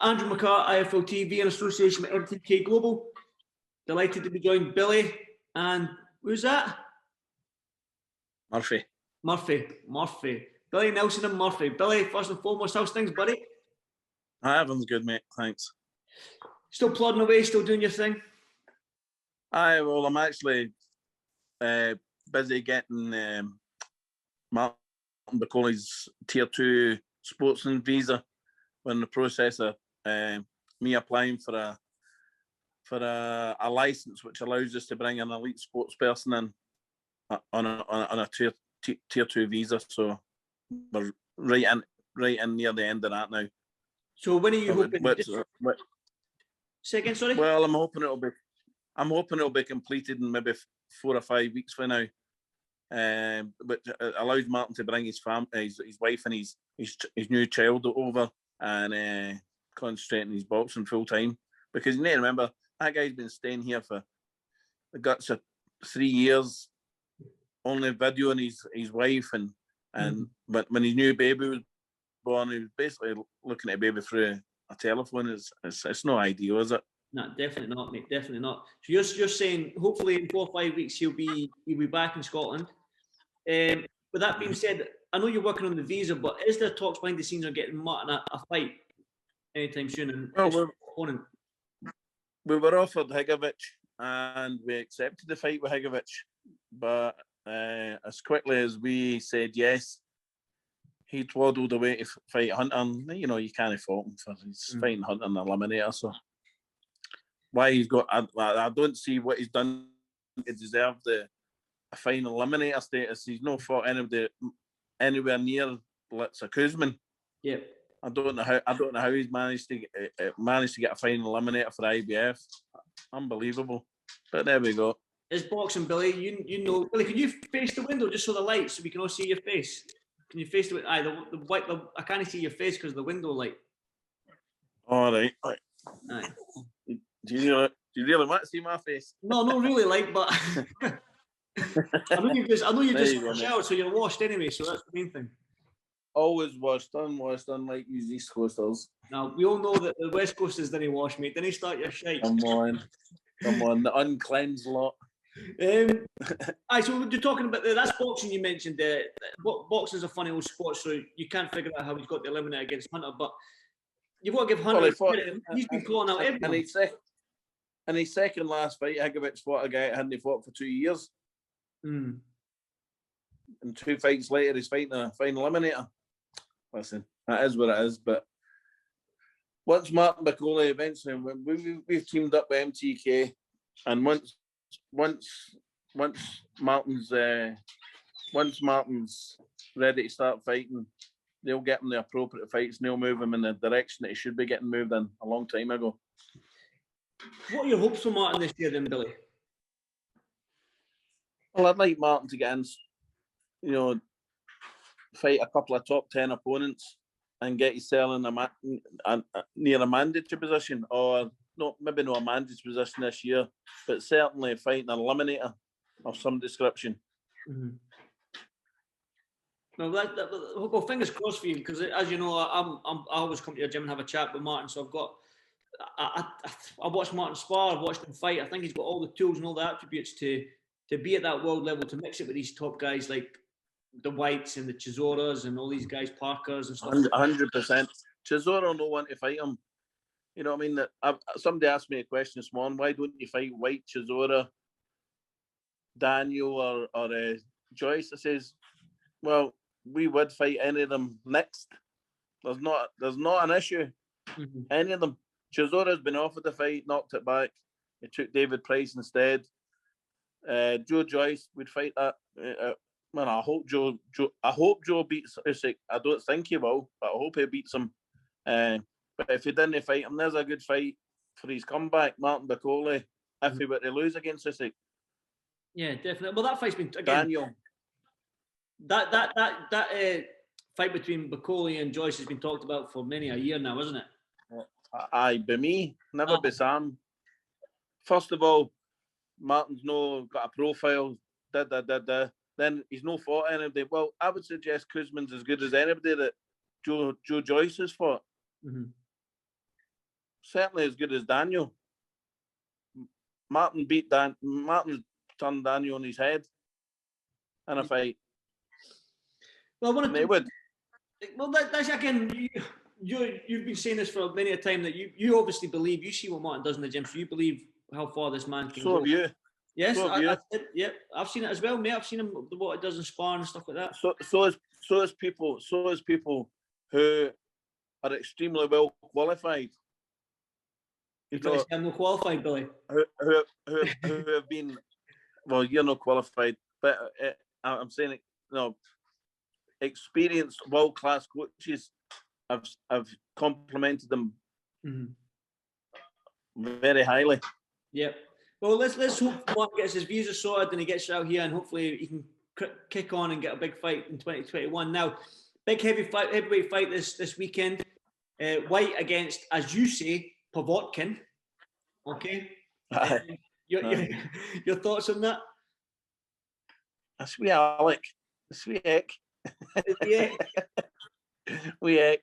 Andrew McCART, IFL TV, in association with MTK Global. Delighted to be joined Billy and who's that? Murphy. Billy Nelson and Murphy. Billy, first and foremost, how's things, buddy? Everything's good, mate. Thanks. Still plodding away, still doing your thing? Well, I'm actually busy getting Martin Bakole's Tier 2 sportsman visa. We're in the process of me applying for a license which allows us to bring an elite sports person in on a tier 2 visa. So we're right in near the end of that now. So when are you hoping? Say again, sorry. Well, I'm hoping it'll be completed in maybe 4 or 5 weeks from now. But it allows Martin to bring his wife and his new child over and concentrate on his boxing full time. Because you need to remember that guy's been staying here for the guts of 3 years, only videoing his wife and but when his new baby was born, he was basically looking at a baby through a telephone. It's no ideal, is it? No, definitely not, mate. Definitely not. So you're saying hopefully in 4 or 5 weeks he'll be back in Scotland. With that being said, I know you're working on the visa, but is there talks behind the scenes on getting Martin a fight anytime soon? And we were offered Higovic and we accepted the fight with Higovic, but as quickly as we said yes, he waddled away to fight Hunter. You know, you can't fault him for his fighting Hunter and Eliminator. So why he's got, I don't see what he's done to deserve a final Eliminator status. He's not fought anybody anywhere near Litsa Kuzman. Yeah. I don't know how he's managed to get a final eliminator for IBF. Unbelievable. But there we go. It's boxing, Billy. You know, Billy, can you face the window just so the light so we can all see your face? Can you face the white? I can't see your face because of the window light. All right. Aye. Do you really want to see my face? No, not really, but I know you just showered, so you're washed anyway. So that's the main thing. Always washed, unlike you East Coasters. Now, we all know that the West Coasters didn't wash, mate. Didn't start your shite. Come on, the uncleansed lot. So you're talking about that's boxing you mentioned. Boxing is a funny old sport, so you can't figure out how he's got the eliminator against Hunter. But you've got to give Hunter credit. He's been calling out everyone. In his second last fight, Higovic fought a guy that hadn't fought for 2 years. And 2 fights later, he's fighting a final eliminator. Listen, that is what it is. But once Martin Bakole eventually, we've teamed up with MTK, and once Martin's ready to start fighting, they'll get him the appropriate fights and they'll move him in the direction that he should be getting moved in a long time ago. What are your hopes for Martin this year, then, Billy? Well, I'd like Martin to get in, fight a couple of top 10 opponents and get himself in near a mandatory position, or maybe not a mandatory position this year, but certainly fighting an eliminator of some description. No, well, fingers crossed for you, because as you know, I always come to your gym and have a chat with Martin. So I watched Martin spar, I've watched him fight. I think he's got all the tools and all the attributes to be at that world level, to mix it with these top guys like the Whytes and the Chisoras and all these guys, Parkers and stuff. 100%. Chisora no want to fight him. You know what I mean? Somebody asked me a question this morning, why don't you fight Whyte, Chisora, Daniel or Joyce? I says, well, we would fight any of them next. There's not an issue. Any of them. Chisora's been offered the fight, knocked it back. He took David Price instead. Joe Joyce would fight that. Man, I hope Joe beats Usyk. I don't think he will, but I hope he beats him. But if he didn't fight him, there's a good fight for his comeback, Martin Bakole, if he were to lose against Usyk. Yeah, definitely. Well, that fight's been again. Daniel. That fight between Bakole and Joyce has been talked about for many a year now, isn't it? Aye, by me, never by Sam. First of all, Martin's got a profile. Then he's no fought anybody. Well, I would suggest Kuzman's as good as anybody that Joe Joyce has fought. certainly as good as Daniel. Martin turned Daniel on his head in a fight. Well, And they would. Well, that's again. You've been saying this for many a time that you obviously believe. You see what Martin does in the gym, so you believe how far this man can go. So have you. Yes, so have you. Yep, I've seen it as well, mate. I've seen him what it does in sparring and stuff like that. So is people who are extremely well qualified. You're trying to say I'm not qualified, Billy. Who have been, well, you're not qualified, but I'm saying, experienced world-class coaches have complimented them very highly. Yep. Well, let's hope Mark gets his visa sorted and he gets out here, and hopefully he can kick on and get a big fight in 2021. Now, big heavyweight fight this weekend. Whyte against, as you say, Povetkin. Okay. Your thoughts on that? That's wee Alec. That's wee Eck. Yeah. Wee Eck.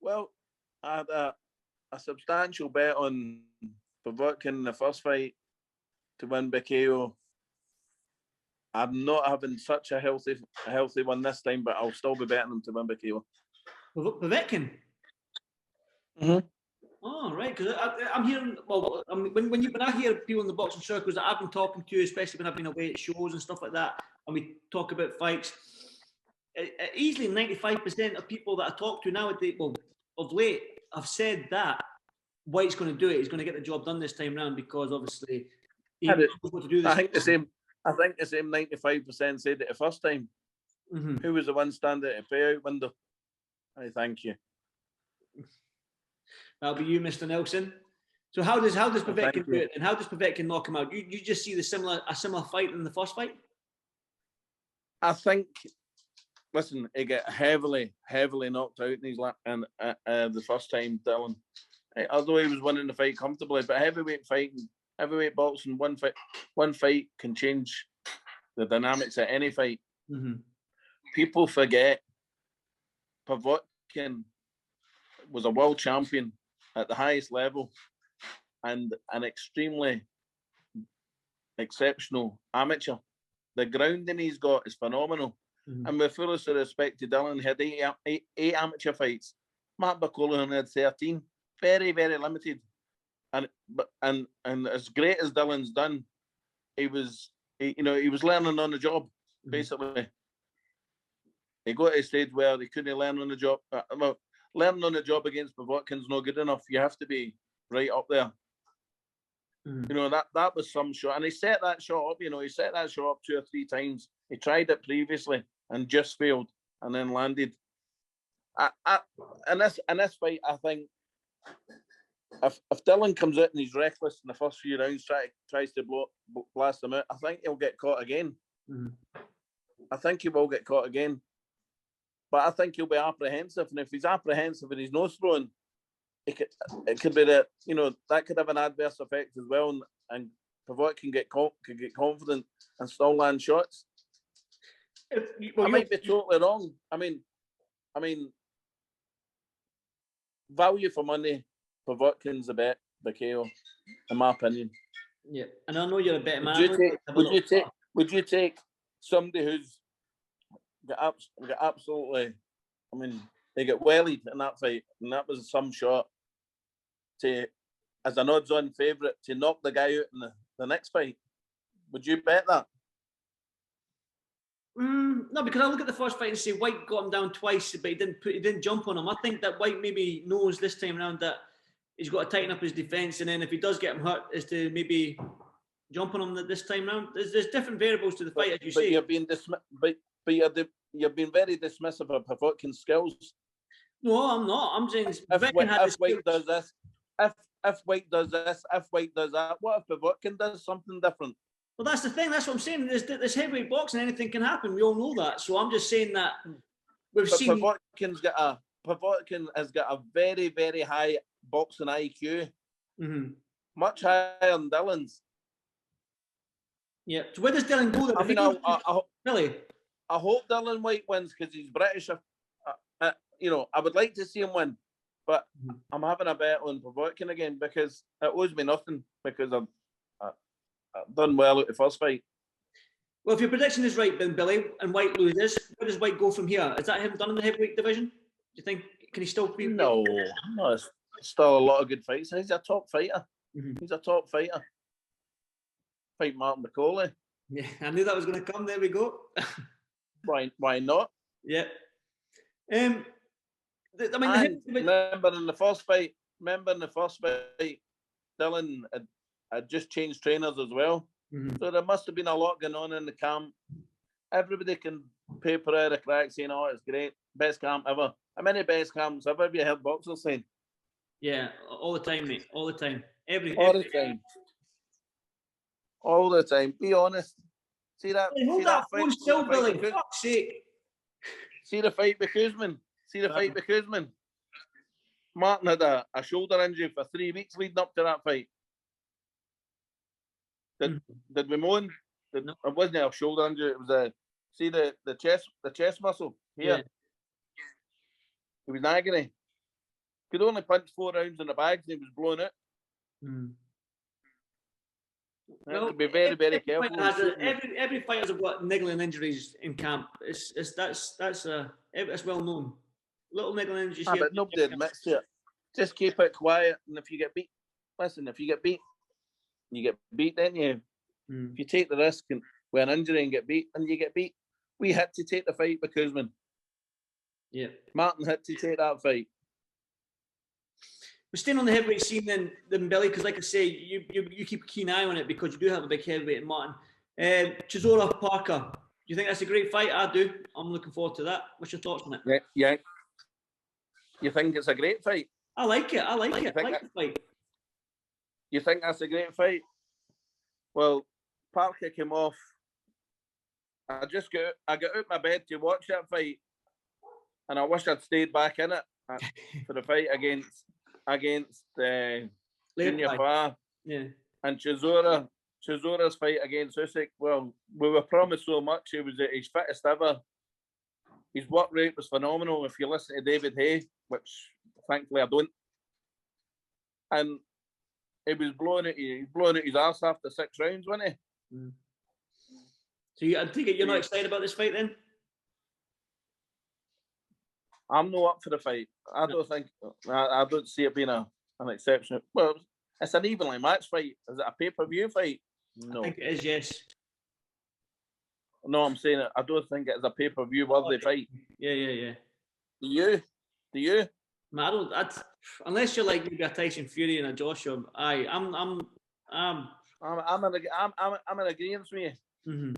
Well, I had a substantial bet on Povetkin in the first fight to win Bakole. I'm not having such a healthy one this time, but I'll still be betting him to win Bakole. Povetkin? Mm-hmm. Oh, right, because I'm hearing, well, when I hear people in the boxing circles that I've been talking to, especially when I've been away at shows and stuff like that, and we talk about fights, easily 95% of people that I talk to nowadays, well, of late, have said that Whyte's going to do it. He's going to get the job done this time round because obviously he knows what to do this. I think the same 95% said it the first time. Mm-hmm. Who was the one standing at the payout window? I thank you. That'll be you, Mr. Nelson. So how does Povetkin do it, and how does Povetkin knock him out? You just see a similar fight in the first fight? I think. Listen, he got heavily knocked out in his lap, and the first time, Dylan. Although he was winning the fight comfortably, but heavyweight boxing, one fight can change the dynamics of any fight. Mm-hmm. People forget Povetkin was a world champion at the highest level and an extremely exceptional amateur. The grounding he's got is phenomenal. Mm-hmm. And with fullest respect to Dylan, he had eight amateur fights. Mark Bakole only had 13. Very, very limited. And as great as Dylan's done, he was learning on the job, basically. He got to a stage where he couldn't learn on the job. Learning on the job against Povetkin's not good enough. You have to be right up there. Mm. That was some shot. And he set that shot up, he set that shot up 2 or 3 times. He tried it previously and just failed and then landed. In this fight, I think if Dylan comes out and he's reckless in the first few rounds, tries to blast him out, I think he'll get caught again. Mm. I think he will get caught again. But I think he'll be apprehensive. And if he's apprehensive and he's nose throwing, it could be that, that could have an adverse effect as well. And Povetkin could get confident and still land shots. I might be totally wrong. I mean, value for money, Povetkin's a bet, Bakole, in my opinion. Yeah, and I know you're a better man. Would you take somebody who's got absolutely? I mean, they get wellied in that fight, and that was some shot as an odds-on favourite to knock the guy out in the next fight. Would you bet that? No, because I look at the first fight and say Whyte got him down twice, but he didn't jump on him. I think that Whyte maybe knows this time around that he's got to tighten up his defence, and then if he does get him hurt, is to maybe jump on him this time round. There's different variables to the fight, as you say. You're being you've been very dismissive of Povetkin's skills. No, I'm not. I'm saying if Whyte does this, if Whyte does this, if Whyte does that, what if Povetkin does something different? Well, that's the thing. That's what I'm saying. There's heavyweight boxing. Anything can happen. We all know that. So I'm just saying that Povetkin has got a very, very high boxing IQ. Mm-hmm. Much higher than Dylan's. Yeah. So where does Dylan go? Really? I hope Dylan Whyte wins because he's British. I would like to see him win, But I'm having a bet on Povetkin again because it owes me nothing because I've done well at the first fight. Well, if your prediction is right, then Billy, and Whyte loses, where does Whyte go from here? Is that him done in the heavyweight division? Do you think, can he still be? No, it's still a lot of good fights. He's a top fighter. He's a top fighter. Fight Martin Bakole. Yeah, I knew that was going to come. There we go. Why not? Yeah. I mean, remember in the first fight, Dylan had just changed trainers as well. So there must have been a lot going on in the camp. Everybody can paper out a crack saying, "Oh, it's great, best camp ever." How many best camps have you heard boxers saying? Yeah, all the time, mate. All the time. All the time. Be honest. See that? Hey, hold that phone still, Billy. For fuck's sake. See the fight with Kuzman. Martin had a shoulder injury for 3 weeks leading up to that fight. Did we moan? No. It wasn't a shoulder injury. It was the chest muscle here. Yeah. He was in agony. Could only punch 4 rounds in the bags and he was blown out. Well, to be very, very careful. Every fighter's have got niggling injuries in camp. That's well known. Little niggling injuries. But nobody admits to it. Just keep it quiet, and if you get beat, you get beat, then you. If you take the risk and with an injury and get beat, and you get beat, we had to take the fight with Kuzman. Yeah, Martin had to take that fight. We're staying on the heavyweight scene then Billy, because like I say, you keep a keen eye on it because you do have a big heavyweight in Martin. Chisora Parker, do you think that's a great fight? I do. I'm looking forward to that. What's your thoughts on it? Yeah. You think it's a great fight? I like it. I like the fight. You think that's a great fight? Well, Parker came off. I got out my bed to watch that fight, and I wish I'd stayed back in it for the fight against Junior Farr. Yeah. And Chisora's fight against Usyk. Well, we were promised so much. He was at his fittest ever. His work rate was phenomenal. If you listen to David Hay, which thankfully I don't, and he was blowing at his arse after 6 rounds, wasn't he? So I take it you're not excited about this fight then? I'm not up for the fight. I don't see it being an exception. Well, it's an evenly matched fight. Is it a pay-per-view fight? No. I think it is, yes. No, I'm saying it. I don't think it's a pay-per-view worthy fight. Yeah. Do you? Man, I don't. Unless you're like maybe a Tyson Fury and a Joshua. I'm in agreement with you.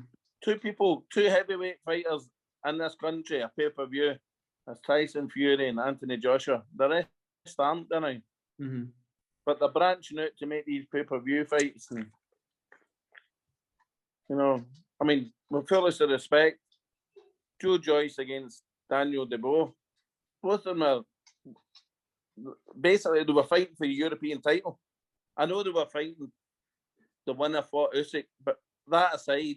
Two heavyweight fighters in this country, a pay-per-view. It's Tyson Fury and Anthony Joshua. The rest aren't, don't they? But they're branching out to make these pay-per-view fights. And, I mean, with fullest of respect, Joe Joyce against Daniel Deboe, both of them are basically, they were fighting for the European title. I know they were fighting the winner fought Usyk, but that aside,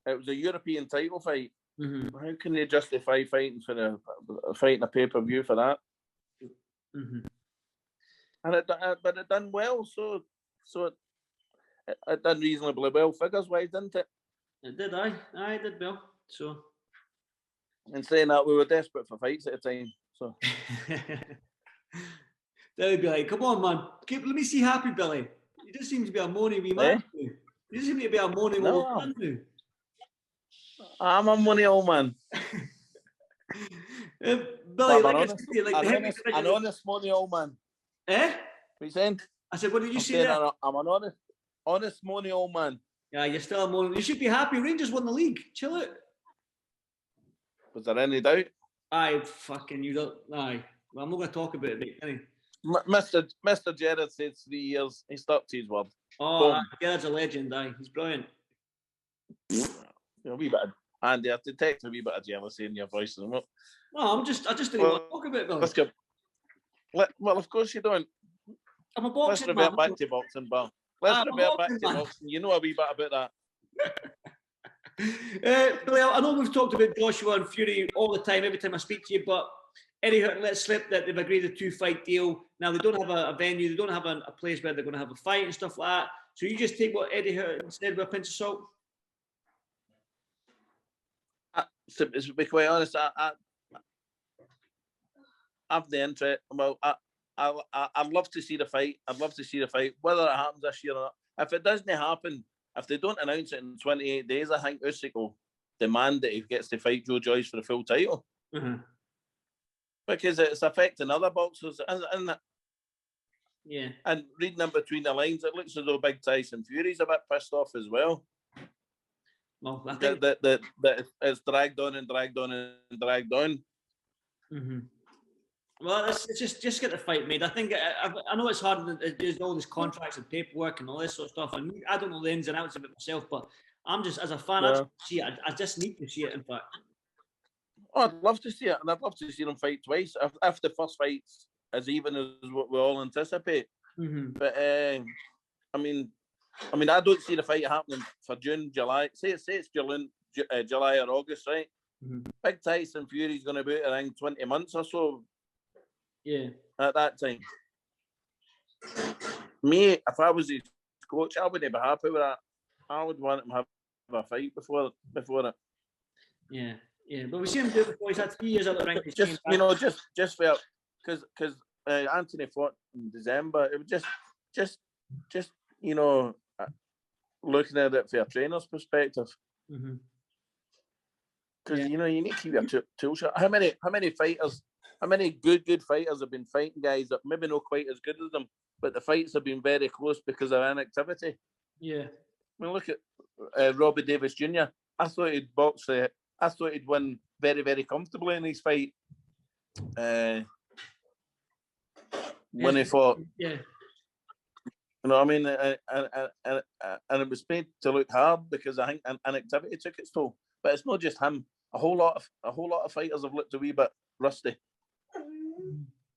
it was a European title fight. How can they justify fighting a pay-per-view for that? And it done well, so it done reasonably well figures-wise, didn't it? It did, it did well. So, and saying that, we were desperate for fights at the time. So they'd be like, "Come on, man, let me see happy Billy. You just seem to be a moany wee man. You just seem to be a moany old man now." I'm a money old man. Billy, an honest money old man. Eh? What you saying? I said, what did you say there? I'm an honest money old man. Yeah, you're still a money. You should be happy. Rangers won the league. Chill out. Was there any doubt? Aye, fucking you don't. Aye. Well, I'm not going to talk about it, mate. Mr. Gerrard said 3 years. He stuck to his word. Oh, Gerrard's a legend. Aye, he's brilliant. A wee bit Andy, I detect a wee bit of jealousy in your voice. No, I just didn't want to talk about it, Billy. Let's go. Well, of course you don't. I'm a boxing man. Let's revert back to boxing, Bill. Let's revert back to boxing. You know a wee bit about that. Billy, I know we've talked about Joshua and Fury all the time, every time I speak to you, but Eddie Hearn let slip that they've agreed a 2-fight deal. Now, they don't have a venue. They don't have a place where they're going to have a fight and stuff like that. So you just take what Eddie Hearn said with a pinch of salt? To be quite honest, I've the interest. Well, I'd love to see the fight. I'd love to see the fight. Whether it happens this year or not. If it doesn't happen, if they don't announce it in 28 days, I think Usyk will demand that he gets to fight Joe Joyce for the full title. Mm-hmm. Because it's affecting other boxers, isn't it? Yeah. And reading in between the lines, it looks as though Big Tyson Fury's a bit pissed off as well. Well, I think that it's dragged on and dragged on and dragged on. Mm-hmm. Well, it's just get the fight made. I think I know it's hard. There's all these contracts and paperwork and all this sort of stuff. And I don't know the ins and outs of it myself, but I'm just, as a fan, I see it. I just need to see it. In fact, I'd love to see it, and I'd love to see them fight twice if the first fight's as even as what we all anticipate. Mm-hmm. But I mean, I don't see the fight happening for June, July. Say it's July or August, right? Mm-hmm. Big Tyson Fury's going to be out of ring 20 months or so. Yeah. At that time, me, if I was his coach, I wouldn't be happy with that. I would want him to have a fight before it. Yeah, yeah. But we see him do it before. He's had 3 years out of the ring. Just for because Anthony fought in December. It was just looking at it from a trainer's perspective. Mm-hmm. Because you need to keep your tool shot. How many fighters? How many good fighters have been fighting guys that maybe not quite as good as them, but the fights have been very close because of inactivity? Yeah. I mean, look at Robbie Davis Jr. I thought he'd box. I thought he'd win very, very comfortably in his fight. When he fought. Yeah. You know what I mean? And it was made to look hard because I think inactivity took its toll. But it's not just him. A whole lot of fighters have looked a wee bit rusty.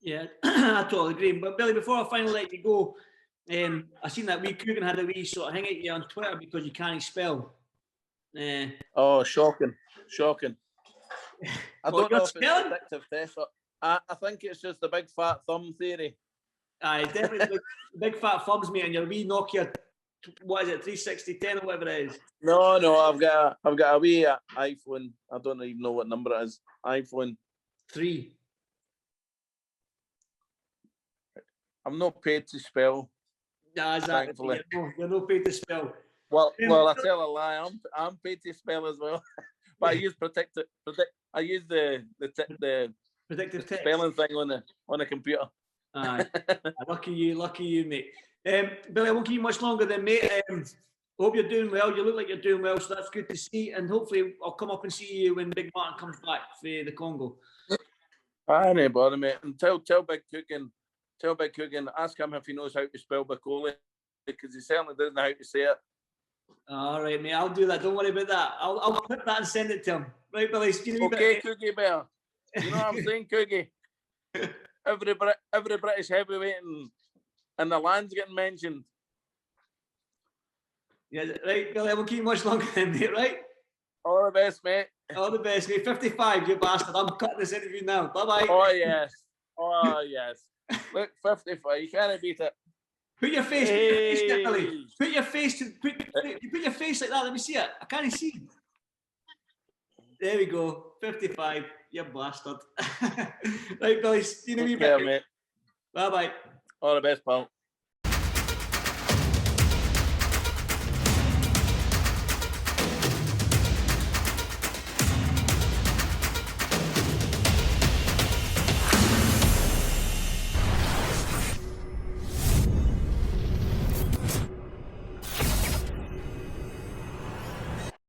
Yeah, I totally agree. But Billy, before I finally let you go, I seen that wee Coogan had a wee sort of hang at you on Twitter because you can't spell. Oh, shocking. I don't know if it's spelling? predictive test. I think it's just the big fat thumb theory. Aye, definitely big fat thumbs, mate, and your wee Nokia, what is it, 36010 or whatever it is? No, I've got a wee iPhone. I don't even know what number it is. iPhone 3. I'm not paid to spell. Nah, exactly. You're not paid to spell. Well, I tell a lie. I'm paid to spell as well, but I use I use the predictive text spelling thing on the computer. Aye, lucky you, mate. Billy, I won't keep you much longer then, mate. Hope you're doing well. You look like you're doing well, so that's good to see. And hopefully, I'll come up and see you when Big Martin comes back for the Congo. Aye, no bother, mate. And tell Big Coogan, ask him if he knows how to spell Bakole, because he certainly doesn't know how to say it. All right, mate. I'll do that. Don't worry about that. I'll clip that and send it to him. Right, Billy? Okay, Coogie Bear. You know what I'm saying, Coogie? Every British heavyweight and the land's getting mentioned. Yeah, right, Billy. I won't keep you much longer then, mate, right? All the best, mate. All the best, mate. 55, you bastard. I'm cutting this interview now. Bye-bye. Oh, yes. Look, 55. You can't beat it. Put your face, Billy. Put your face like that. Let me see it. I can't see. There we go. 55. You bastard. Right, Billy. See you in a wee bit. Mate. Bye-bye. All the best, pal.